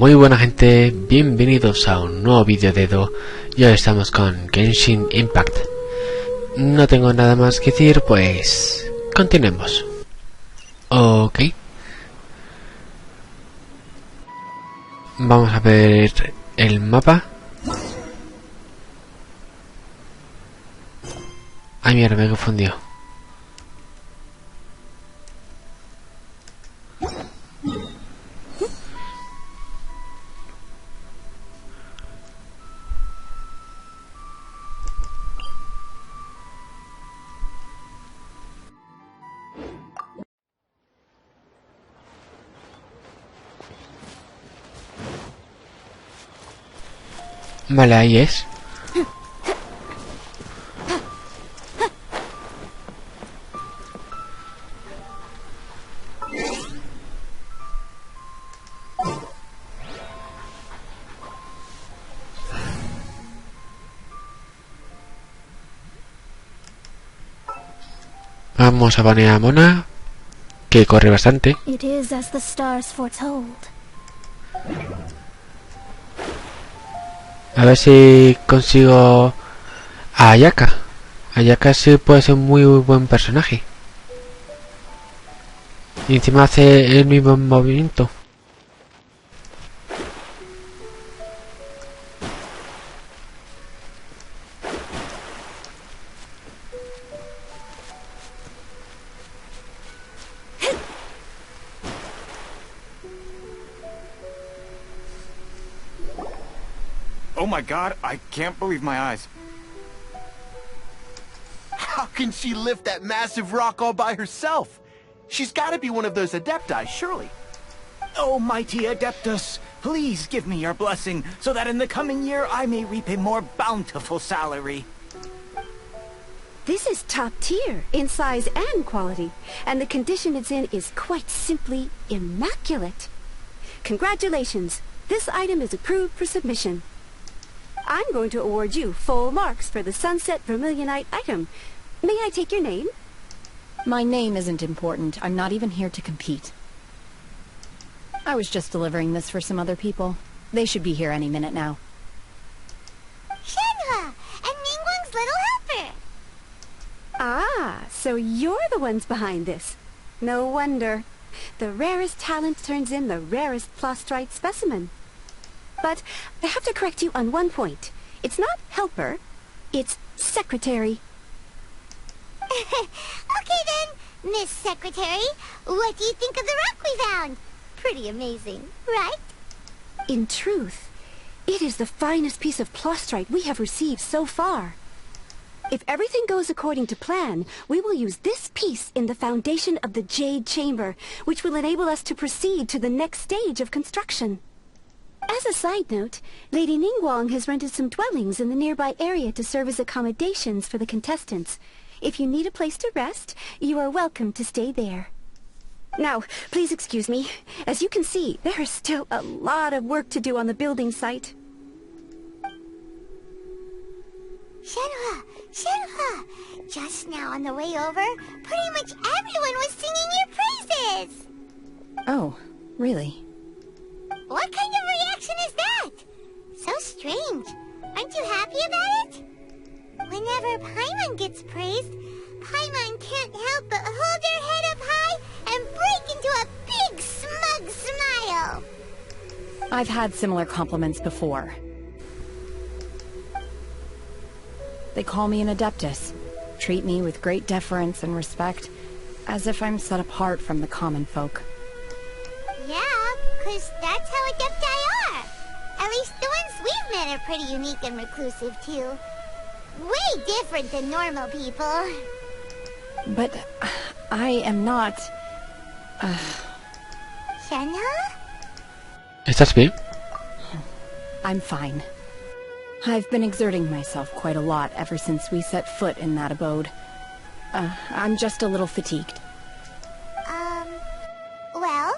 Muy buena gente, bienvenidos a un nuevo vídeo de Edo. Y hoy estamos con GENSHIN Impact. No tengo nada más que decir, pues continuemos. Ok. Vamos a ver el mapa. Ay mierda, me he confundido. Vale, ahí es. Vamos a poner a Mona, que corre bastante. It is as the stars foretold. A ver si consigo a Ayaka. Ayaka sí puede ser un muy buen personaje. Y encima hace el mismo movimiento. Oh my god, I can't believe my eyes. How can she lift that massive rock all by herself? She's gotta be one of those adepti, surely. Oh, mighty Adeptus, please give me your blessing, so that in the coming year I may reap a more bountiful salary. This is top tier in size and quality, and the condition it's in is quite simply immaculate. Congratulations, this item is approved for submission. I'm going to award you full marks for the Sunset Vermilionite item. May I take your name? My name isn't important. I'm not even here to compete. I was just delivering this for some other people. They should be here any minute now. Shenhe! And Ningguang's little helper! Ah, so you're the ones behind this. No wonder. The rarest talent turns in the rarest plastrite specimen. But I have to correct you on one point. It's not helper, it's secretary. Okay then, Miss Secretary, what do you think of the rock we found? Pretty amazing, right? In truth, it is the finest piece of plastrite we have received so far. If everything goes according to plan, we will use this piece in the foundation of the Jade Chamber, which will enable us to proceed to the next stage of construction. As a side note, Lady Ningguang has rented some dwellings in the nearby area to serve as accommodations for the contestants. If you need a place to rest, you are welcome to stay there. Now, please excuse me. As you can see, there is still a lot of work to do on the building site. Shenhe! Shenhe! Just now on the way over, pretty much everyone was singing your praises! Oh, really? What kind of reaction is that? So strange. Aren't you happy about it? Whenever Paimon gets praised, Paimon can't help but hold her head up high and break into a big smug smile. I've had similar compliments before. They call me an Adeptus, treat me with great deference and respect, as if I'm set apart from the common folk. Yeah, 'cause that's how adepti are. At least the ones we've met are pretty unique and reclusive, too. Way different than normal people. But I am not... Shenhe? ¿Estás bien? I'm fine. I've been exerting myself quite a lot ever since we set foot in that abode. I'm just a little fatigued. Well,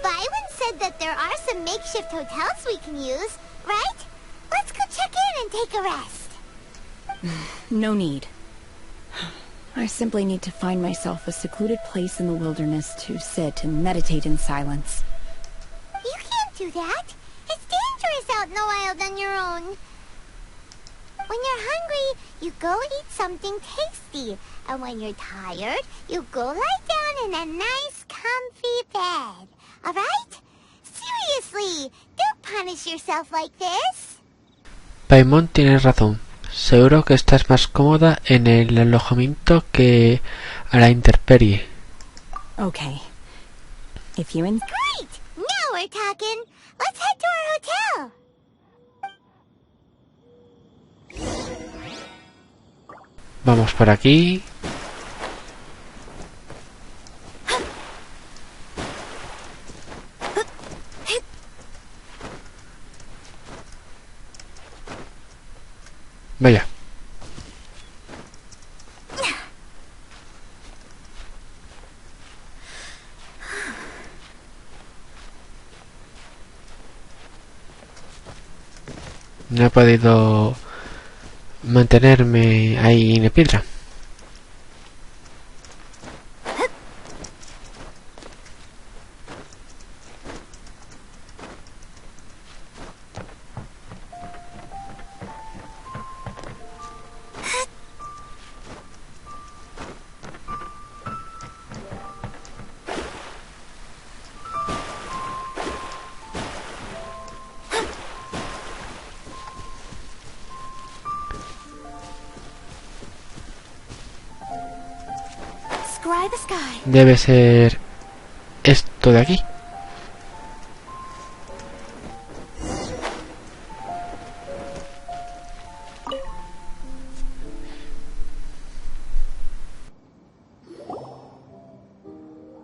Byron said that there are some makeshift hotels we can use, right? Let's go check in and take a rest. No need. I simply need to find myself a secluded place in the wilderness to sit and meditate in silence. You can't do that. It's dangerous out in the wild on your own. When you're hungry, you go eat something tasty. And when you're tired, you go lie down in a nice, comfy bed. Alright? Seriously, don't punish yourself like this. Paimon tiene razón. Seguro que estás más cómoda en el alojamiento que a la intemperie. Okay. If you insist. Great! Now we're talking. Let's head to our hotel. Vamos por aquí. Vaya. No he podido mantenerme ahí en la piedra. Scry the sky. Debe ser esto de aquí.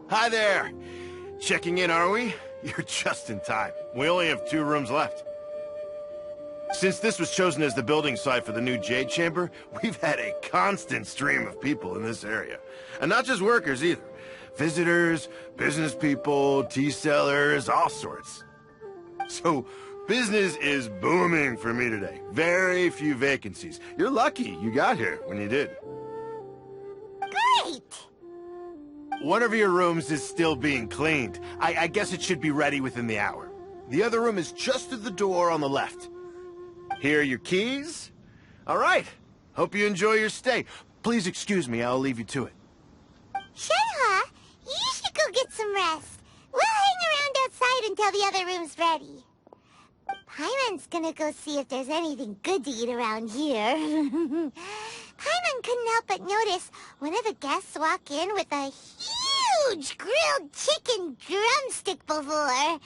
Hi there. Checking in, are we? You're just in time. We only have 2 rooms left. Since this was chosen as the building site for the new Jade Chamber, we've had a constant stream of people in this area. And not just workers either. Visitors, business people, tea sellers, all sorts. So, business is booming for me today. Very few vacancies. You're lucky you got here when you did. Great! One of your rooms is still being cleaned. I guess it should be ready within the hour. The other room is just through the door on the left. Here are your keys. All right. Hope you enjoy your stay. Please excuse me, I'll leave you to it. Shenhua, you should go get some rest. We'll hang around outside until the other room's ready. Paimon's gonna go see if there's anything good to eat around here. Paimon couldn't help but notice one of the guests walk in with a huge grilled chicken drumstick before.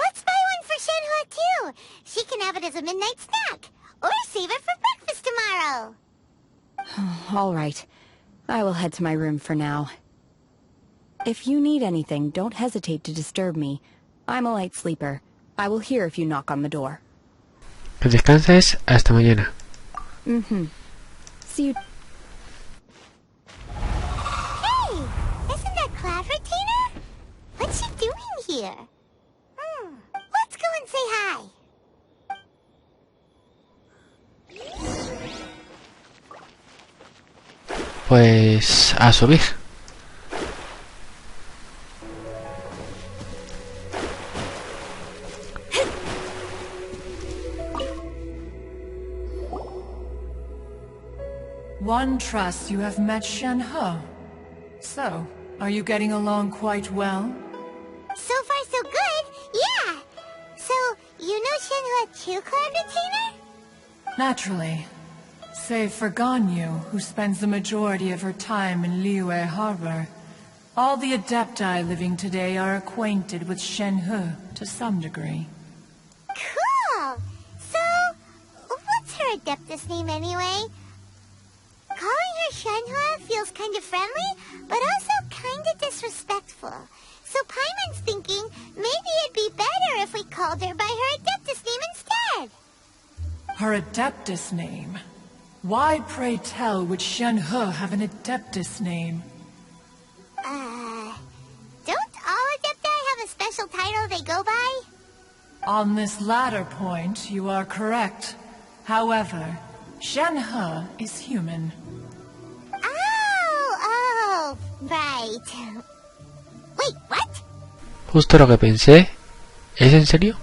Let's buy one for Shenhua too. She can have it as a midnight snack. Or save it for breakfast tomorrow. All right. I will head to my room for now. If you need anything, don't hesitate to disturb me. I'm a light sleeper. I will hear if you knock on the door. Que descanses hasta mañana. See you. Hey, isn't that clever, Tina? What's she doing here? Let's go and say hi. Pues a subir. One trusts you have met Shenhe. So, are you getting along quite well? So far, so good. Yeah. So, you know Shenhua too, clever, Tina? Naturally. Save for Ganyu, who spends the majority of her time in Liyue Harbor. All the Adepti living today are acquainted with Shenhe to some degree. Cool. So, what's her Adeptus name anyway? Calling her Shenhua feels kind of friendly, but also kind of disrespectful. So Paimon's thinking maybe it'd be better if we called her by her Adeptus name instead. Her Adeptus name? Why, pray tell, would Shenhe have an Adeptus name? Don't all Adepti have a special title they go by? On this latter point, you are correct. However, Shenhe is human. Oh, right. Wait, what? Justo lo que pensé. ¿Es en serio?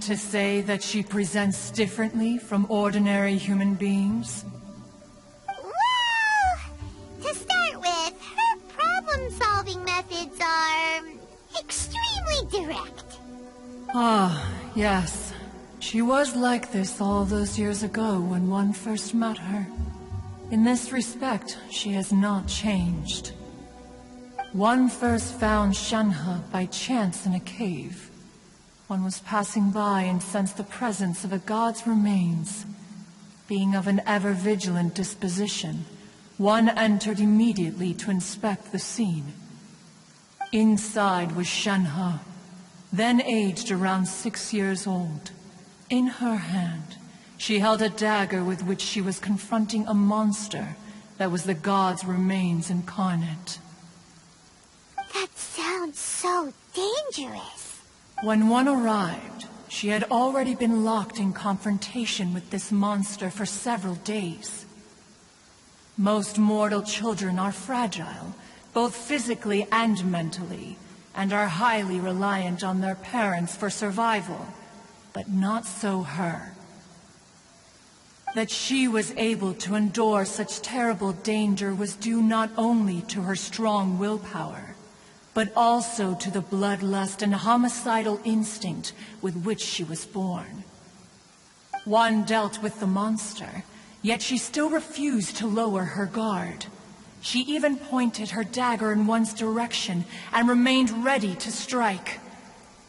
to say that she presents differently from ordinary human beings? Well, to start with, her problem-solving methods are extremely direct. Ah, yes. She was like this all those years ago when one first met her. In this respect, she has not changed. One first found Shenhe by chance in a cave. One was passing by and sensed the presence of a god's remains. Being of an ever-vigilant disposition, one entered immediately to inspect the scene. Inside was Shenhe, then aged around 6 years old. In her hand, she held a dagger with which she was confronting a monster that was the god's remains incarnate. That sounds so dangerous. When one arrived, she had already been locked in confrontation with this monster for several days. Most mortal children are fragile, both physically and mentally, and are highly reliant on their parents for survival, but not so her. That she was able to endure such terrible danger was due not only to her strong willpower, but also to the bloodlust and homicidal instinct with which she was born. One dealt with the monster, yet she still refused to lower her guard. She even pointed her dagger in one's direction and remained ready to strike.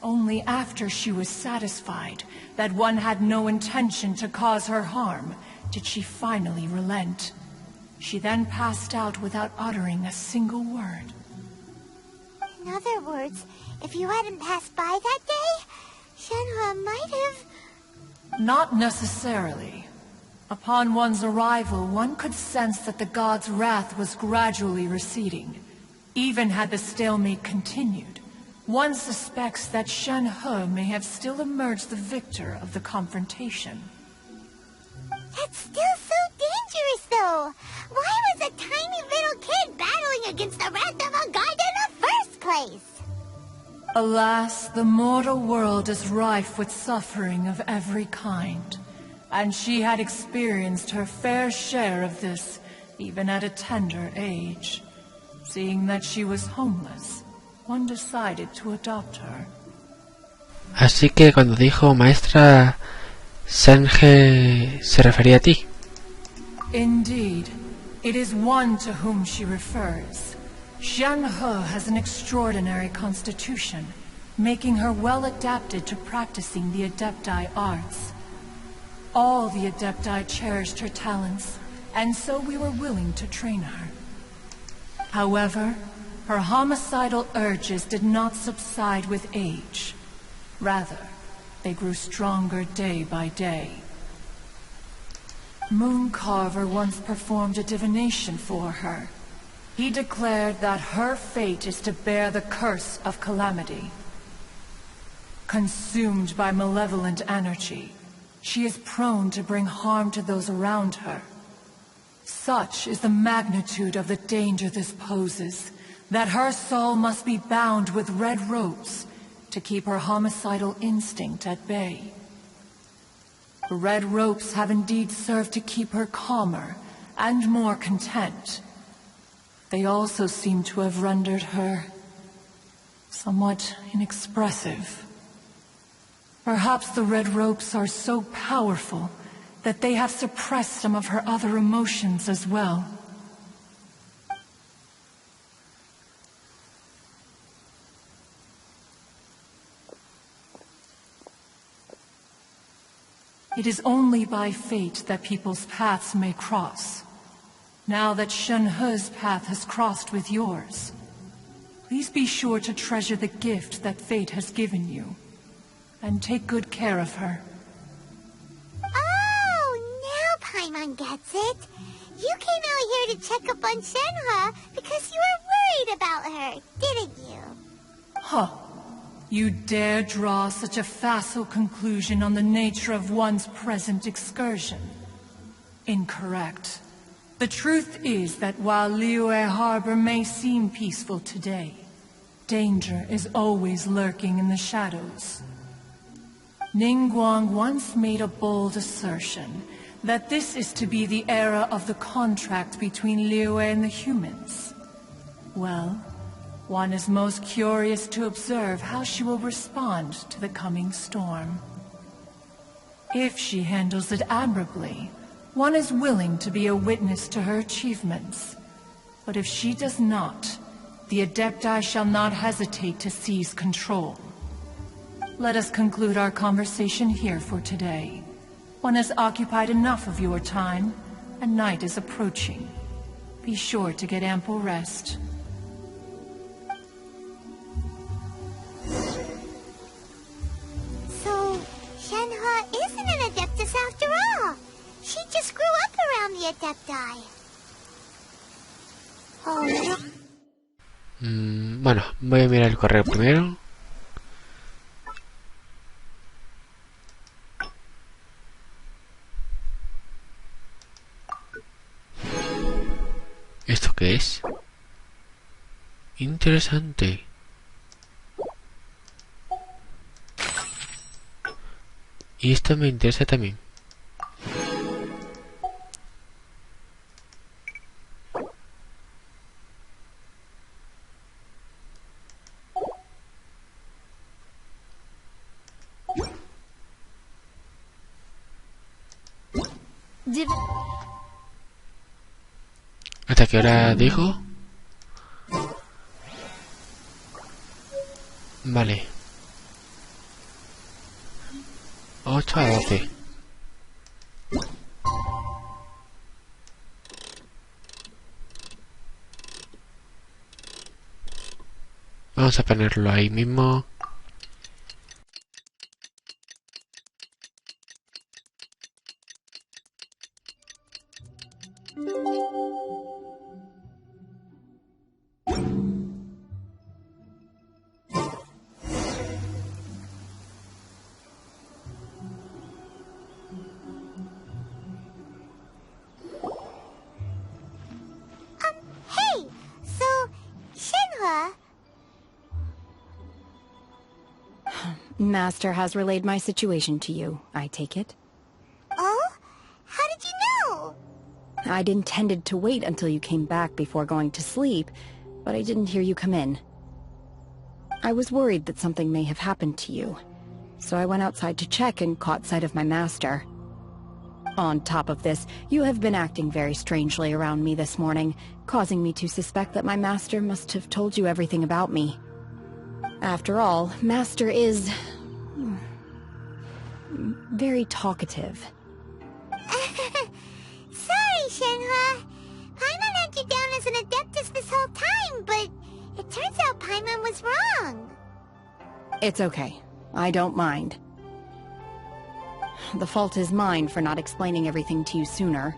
Only after she was satisfied that one had no intention to cause her harm did she finally relent. She then passed out without uttering a single word. In other words, if you hadn't passed by that day, Shenhe might have... Not necessarily. Upon one's arrival, one could sense that the god's wrath was gradually receding. Even had the stalemate continued, one suspects that Shenhe may have still emerged the victor of the confrontation. That's still so dangerous, though. Why was a tiny little kid battling against the wrath of a god in the first place? Alas, the mortal world is rife with suffering of every kind, and she had experienced her fair share of this, even at a tender age. Seeing that she was homeless, one decided to adopt her. Así que cuando dijo maestra, Shenhe se refería a ti. Indeed, it is one to whom she refers. Shenhe has an extraordinary constitution, making her well adapted to practicing the Adepti arts. All the Adepti cherished her talents, and so we were willing to train her. However, her homicidal urges did not subside with age. Rather, they grew stronger day by day. Mooncarver once performed a divination for her. He declared that her fate is to bear the curse of calamity. Consumed by malevolent energy, she is prone to bring harm to those around her. Such is the magnitude of the danger this poses, that her soul must be bound with red ropes to keep her homicidal instinct at bay. The red ropes have indeed served to keep her calmer and more content. They also seem to have rendered her somewhat inexpressive. Perhaps the red ropes are so powerful that they have suppressed some of her other emotions as well. It is only by fate that people's paths may cross. Now that Shenhe's path has crossed with yours, please be sure to treasure the gift that fate has given you, and take good care of her. Oh, now Paimon gets it. You came out here to check up on Shenhe because you were worried about her, didn't you? Huh. You dare draw such a facile conclusion on the nature of one's present excursion? Incorrect. The truth is that while Liyue Harbor may seem peaceful today, danger is always lurking in the shadows. Ningguang once made a bold assertion that this is to be the era of the contract between Liyue and the humans. Well, one is most curious to observe how she will respond to the coming storm. If she handles it admirably, one is willing to be a witness to her achievements. But if she does not, the Adepti shall not hesitate to seize control. Let us conclude our conversation here for today. One has occupied enough of your time, and night is approaching. Be sure to get ample rest. So, Shenhe isn't an Adeptus after all. She just grew up around the Adepti. Oh, no. Bueno, voy a mirar el correo primero. ¿Esto qué es? Interesante. Y esto me interesa también. ¿Hasta qué hora dijo? Vale. 8 a 12. Vamos a ponerlo ahí mismo. Hey! So, Shenhe... Master has relayed my situation to you, I take it. Oh? How did you know? I'd intended to wait until you came back before going to sleep, but I didn't hear you come in. I was worried that something may have happened to you, so I went outside to check and caught sight of my master. On top of this, you have been acting very strangely around me this morning, causing me to suspect that my master must have told you everything about me. After all, Master is... very talkative. Sorry, Shenhe. Paimon had you down as an Adeptus this whole time, but it turns out Paimon was wrong. It's okay. I don't mind. The fault is mine for not explaining everything to you sooner,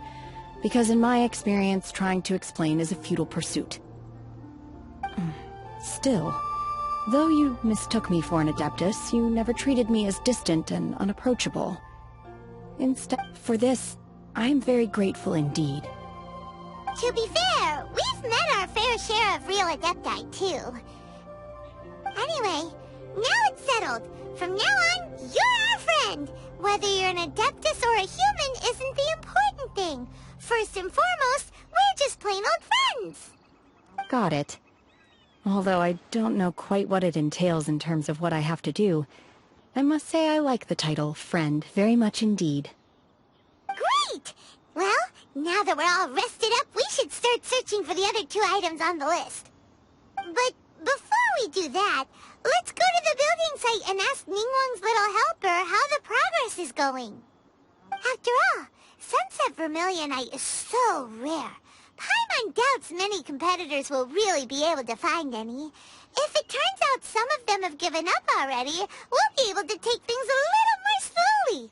because in my experience, trying to explain is a futile pursuit. Still, though you mistook me for an Adeptus, you never treated me as distant and unapproachable. Instead, for this, I am very grateful indeed. To be fair, we've met our fair share of real Adepti, too. Anyway, now it's settled. From now on, you're our friend. Whether you're an Adeptus or a human isn't the important thing. First and foremost, we're just plain old friends. Got it. Although I don't know quite what it entails in terms of what I have to do, I must say I like the title, Friend, very much indeed. Great! Well, now that we're all rested up, we should start searching for the other 2 items on the list. But before we do that, let's go to the building site and ask Ningguang's little helper how the progress is going. After all, Sunset Vermilionite is so rare. Paimon doubts many competitors will really be able to find any. If it turns out some of them have given up already, we'll be able to take things a little more slowly.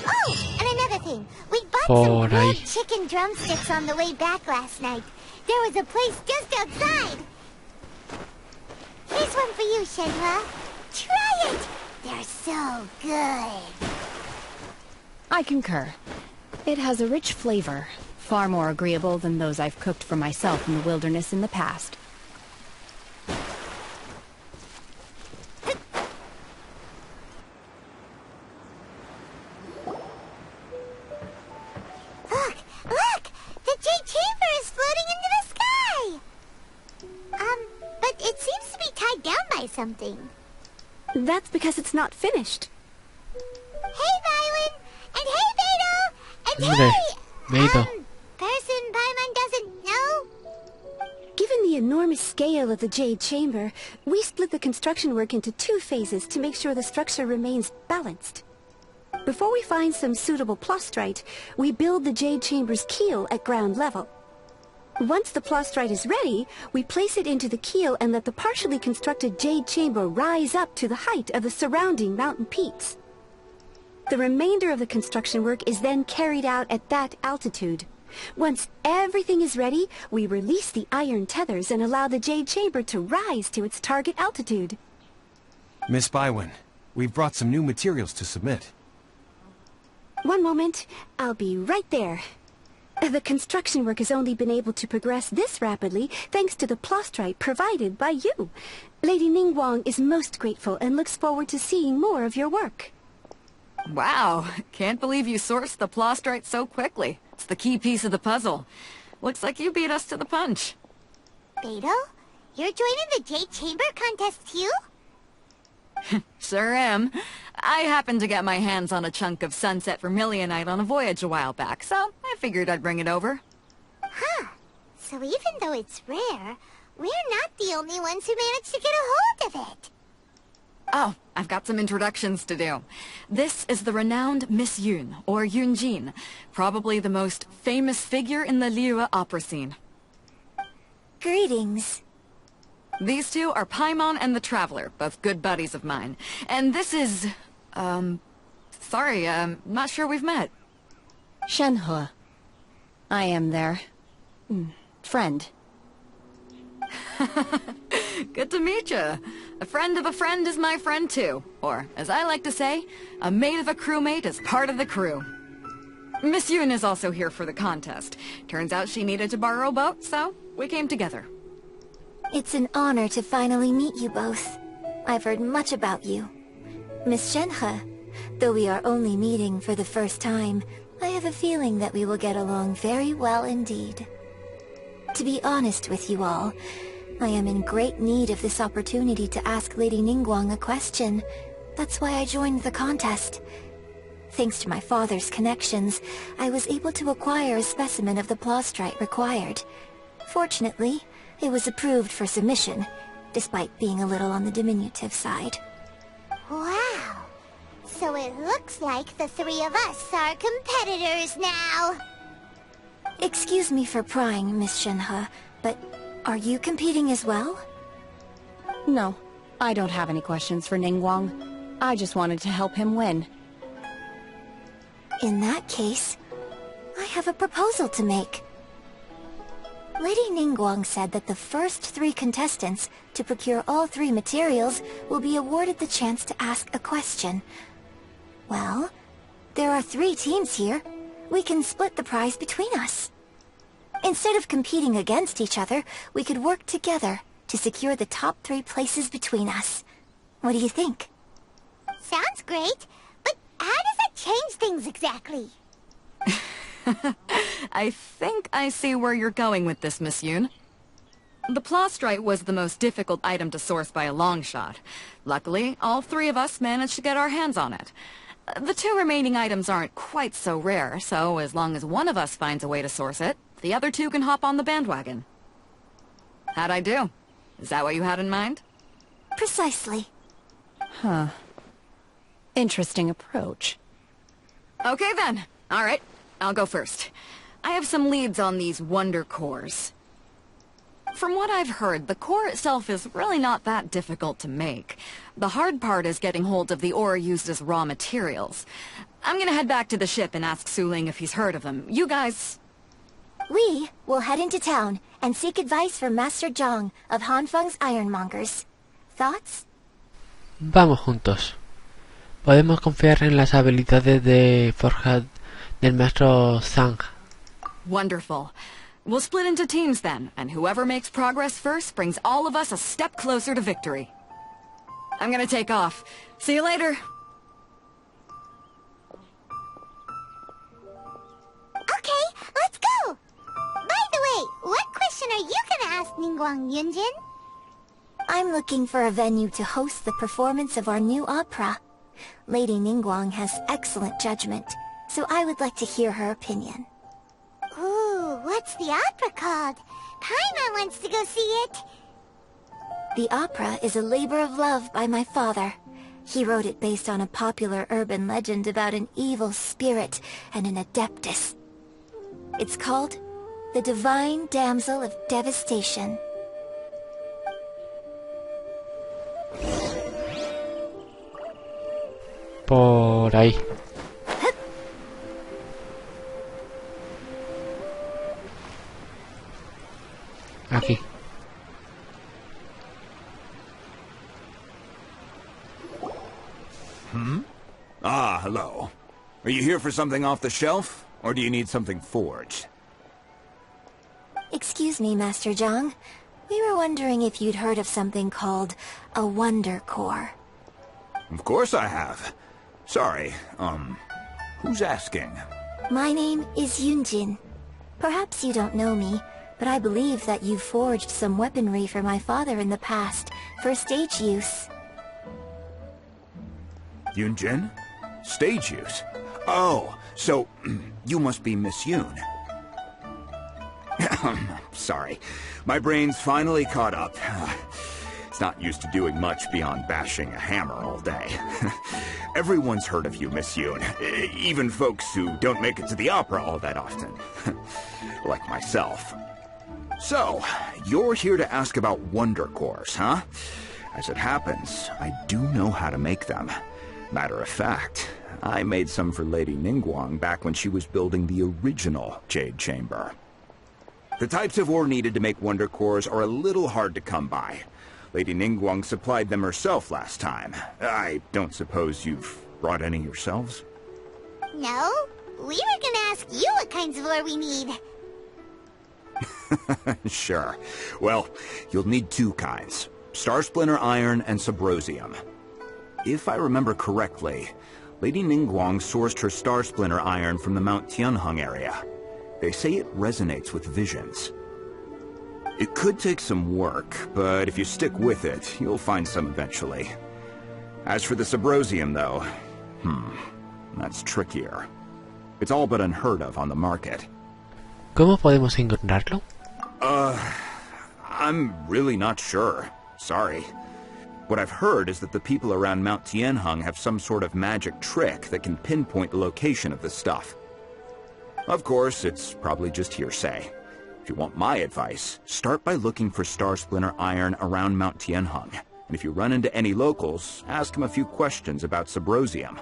Oh, and another thing. We bought some grilled chicken drumsticks on the way back last night. There was a place just outside. Here's one for you, Shenhe. Try it. They're so good. I concur. It has a rich flavor, far more agreeable than those I've cooked for myself in the wilderness in the past. something. That's because it's not finished. Hey, Violet! And hey, Beto! And Hombre, hey! Beto. Person Paimon doesn't know? Given the enormous scale of the Jade Chamber, we split the construction work into 2 phases to make sure the structure remains balanced. Before we find some suitable plastrite, we build the Jade Chamber's keel at ground level. Once the plastrite is ready, we place it into the keel and let the partially constructed Jade Chamber rise up to the height of the surrounding mountain peaks. The remainder of the construction work is then carried out at that altitude. Once everything is ready, we release the iron tethers and allow the Jade Chamber to rise to its target altitude. Miss Bywin, we've brought some new materials to submit. One moment, I'll be right there. The construction work has only been able to progress this rapidly thanks to the plastrite provided by you. Lady Ningguang is most grateful and looks forward to seeing more of your work. Wow, can't believe you sourced the plastrite so quickly. It's the key piece of the puzzle. Looks like you beat us to the punch. Beto? You're joining the Jade Chamber contest too? Sure am. I happened to get my hands on a chunk of sunset vermilionite on a voyage a while back, so I figured I'd bring it over. Huh. So even though it's rare, we're not the only ones who managed to get a hold of it. Oh, I've got some introductions to do. This is the renowned Miss Yun, or Yunjin, probably the most famous figure in the Liyue opera scene. Greetings. These two are Paimon and the Traveler, both good buddies of mine. And this is... sorry, not sure we've met. Shenhe. I am their... friend. Good to meet you. A friend of a friend is my friend too. Or, as I like to say, a mate of a crewmate is part of the crew. Miss Yun is also here for the contest. Turns out she needed to borrow a boat, so we came together. It's an honor to finally meet you both. I've heard much about you. Miss Shenhe, though we are only meeting for the first time, I have a feeling that we will get along very well indeed. To be honest with you all, I am in great need of this opportunity to ask Lady Ningguang a question. That's why I joined the contest. Thanks to my father's connections, I was able to acquire a specimen of the plastrite required. Fortunately, it was approved for submission, despite being a little on the diminutive side. Wow! So it looks like the 3 of us are competitors now! Excuse me for prying, Miss Shenhe, but are you competing as well? No, I don't have any questions for Ningguang. I just wanted to help him win. In that case, I have a proposal to make. Lady Ningguang said that the first 3 contestants to procure all 3 materials will be awarded the chance to ask a question. Well, there are 3 teams here. We can split the prize between us. Instead of competing against each other, we could work together to secure the top 3 places between us. What do you think? Sounds great, but how does that change things exactly? I think I see where you're going with this, Miss Yun. The plastrite was the most difficult item to source by a long shot. Luckily, all 3 of us managed to get our hands on it. The 2 remaining items aren't quite so rare, so as long as one of us finds a way to source it, the other 2 can hop on the bandwagon. How'd I do? Is that what you had in mind? Precisely. Huh. Interesting approach. Okay then. Alright, I'll go first. I have some leads on these wonder cores. From what I've heard, the core itself is really not that difficult to make. The hard part is getting hold of the ore used as raw materials. I'm gonna head back to the ship and ask Suling if he's heard of them. You guys... We will head into town and seek advice from Master Zhang of Hanfeng's Ironmongers. Thoughts? Vamos juntos. Podemos confiar en las habilidades de forja del maestro Zhang. Wonderful. We'll split into teams then, and whoever makes progress first brings all of us a step closer to victory. I'm gonna take off. See you later. Okay, let's go! By the way, what question are you gonna ask Ningguang, Yunjin? I'm looking for a venue to host the performance of our new opera. Lady Ningguang has excellent judgment, so I would like to hear her opinion. Ooh, what's the opera called? Paimon wants to go see it. The opera is a labor of love by my father. He wrote it based on a popular urban legend about an evil spirit and an adeptus. It's called The Divine Damsel of Devastation. Por ahí. Aquí. Ah, hello. Are you here for something off the shelf, or do you need something forged? Excuse me, Master Zhang. We were wondering if you'd heard of something called a Wonder Core. Of course I have. Sorry, who's asking? My name is Yunjin. Perhaps you don't know me, but I believe that you forged some weaponry for my father in the past, for stage use. Yunjin? Stage use? Oh, so you must be Miss Yun. Sorry, my brain's finally caught up. It's not used to doing much beyond bashing a hammer all day. Everyone's heard of you, Miss Yun. Even folks who don't make it to the opera all that often. Like myself. So, you're here to ask about Wonder Cores, huh? As it happens, I do know how to make them. Matter of fact, I made some for Lady Ningguang back when she was building the original Jade Chamber. The types of ore needed to make Wonder Cores are a little hard to come by. Lady Ningguang supplied them herself last time. I don't suppose you've brought any yourselves? No, we were gonna ask you what kinds of ore we need. Sure. Well, you'll need two kinds. Star Splinter Iron and Subrosium. If I remember correctly, Lady Ningguang sourced her Star Splinter Iron from the Mount Tianheng area. They say it resonates with visions. It could take some work, but if you stick with it, you'll find some eventually. As for the Subrosium, though, that's trickier. It's all but unheard of on the market. ¿Cómo podemos encontrarlo? I'm really not sure. Sorry. What I've heard is that the people around Mount Tianheng have some sort of magic trick that can pinpoint the location of the stuff. Of course, it's probably just hearsay. If you want my advice, start by looking for Star Splinter Iron around Mount Tianheng. And if you run into any locals, ask them a few questions about Subrosium.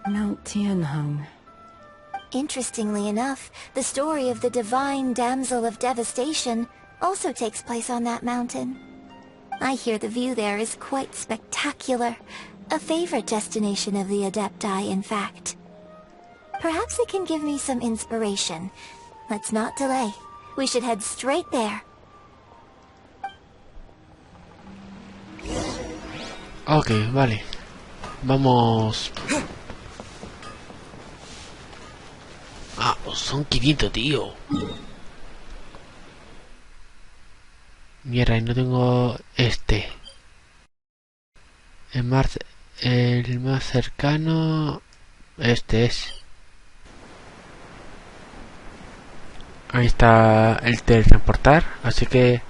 Mount Tianheng. Interestingly enough, the story of the Divine Damsel of Devastation also takes place on that mountain. I hear the view there is quite spectacular. A favorite destination of the Adepti, in fact. Perhaps it can give me some inspiration. Let's not delay. We should head straight there. Ok, vale. Vamos. Ah, pues son 500, tío. Mierda, y no tengo este. El más cercano. Este es. Ahí está el teletransportar, así que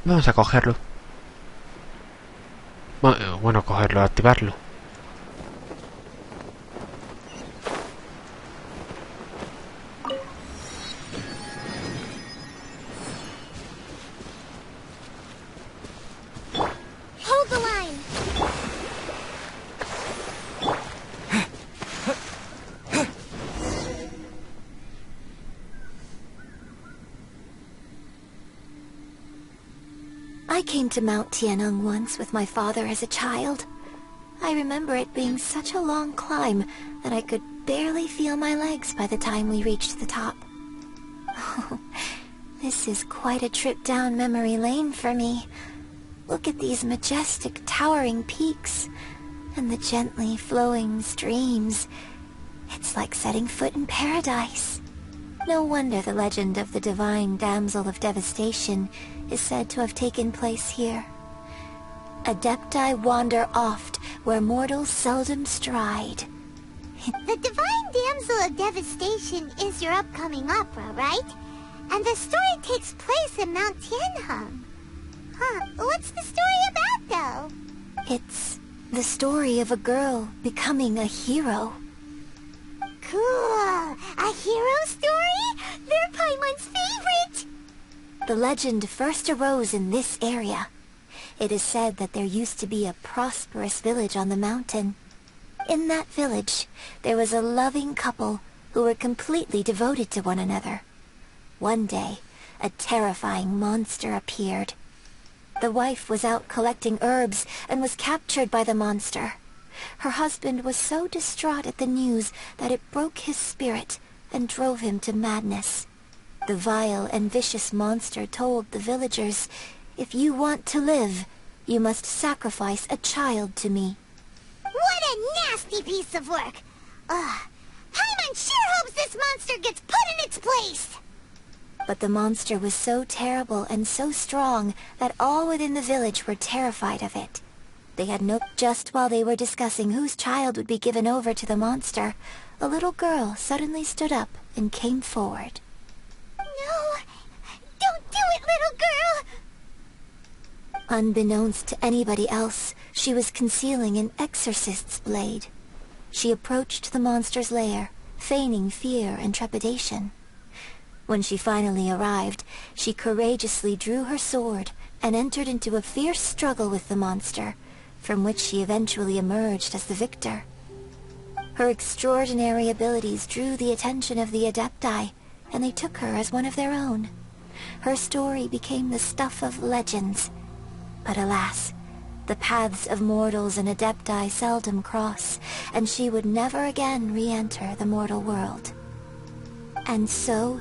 vamos a cogerlo. Bueno, cogerlo, activarlo. Hold the line. I came to Mount Tianheng once with my father as a child. I remember it being such a long climb that I could barely feel my legs by the time we reached the top. Oh, this is quite a trip down memory lane for me. Look at these majestic, towering peaks, and the gently flowing streams. It's like setting foot in paradise. No wonder the legend of the Divine Damsel of Devastation is said to have taken place here. Adepti wander oft where mortals seldom stride. The Divine Damsel of Devastation is your upcoming opera, right? And the story takes place in Mount Tianheng. Huh, what's the story about, though? It's the story of a girl becoming a hero. Cool! A hero story? They're Paimon's favorite! The legend first arose in this area. It is said that there used to be a prosperous village on the mountain. In that village, there was a loving couple who were completely devoted to one another. One day, a terrifying monster appeared. The wife was out collecting herbs and was captured by the monster. Her husband was so distraught at the news that it broke his spirit and drove him to madness. The vile and vicious monster told the villagers, "If you want to live, you must sacrifice a child to me." What a nasty piece of work! Paimon sure hopes this monster gets put in its place! But the monster was so terrible and so strong that all within the village were terrified of it. They had no... Just while they were discussing whose child would be given over to the monster, a little girl suddenly stood up and came forward. No! Don't do it, little girl! Unbeknownst to anybody else, she was concealing an exorcist's blade. She approached the monster's lair, feigning fear and trepidation. When she finally arrived, she courageously drew her sword and entered into a fierce struggle with the monster, from which she eventually emerged as the victor. Her extraordinary abilities drew the attention of the Adepti, and they took her as one of their own. Her story became the stuff of legends. But alas, the paths of mortals and Adepti seldom cross, and she would never again re-enter the mortal world. And so,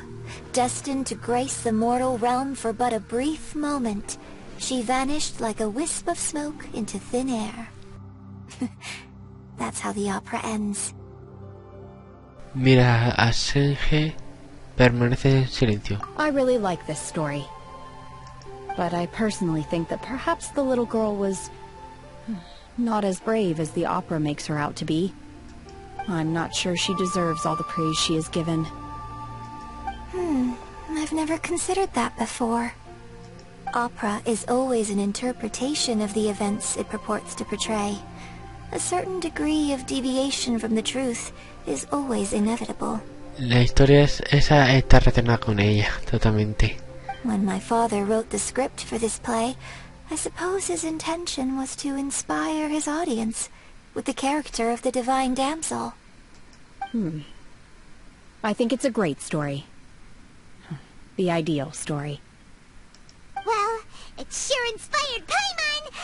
destined to grace the mortal realm for but a brief moment, she vanished like a wisp of smoke into thin air. That's how the opera ends. Mira a Senge, permanece en silencio. I really like this story. But I personally think that perhaps the little girl was not as brave as the opera makes her out to be. I'm not sure she deserves all the praise she is given. I've never considered that before. Opera is always an interpretation of the events it purports to portray. A certain degree of deviation from the truth is always inevitable. La historia esa está relacionada con ella, totalmente. When my father wrote the script for this play, I suppose his intention was to inspire his audience with the character of the Divine Damsel. I think it's a great story. The ideal story. Well, it sure inspired Paimon!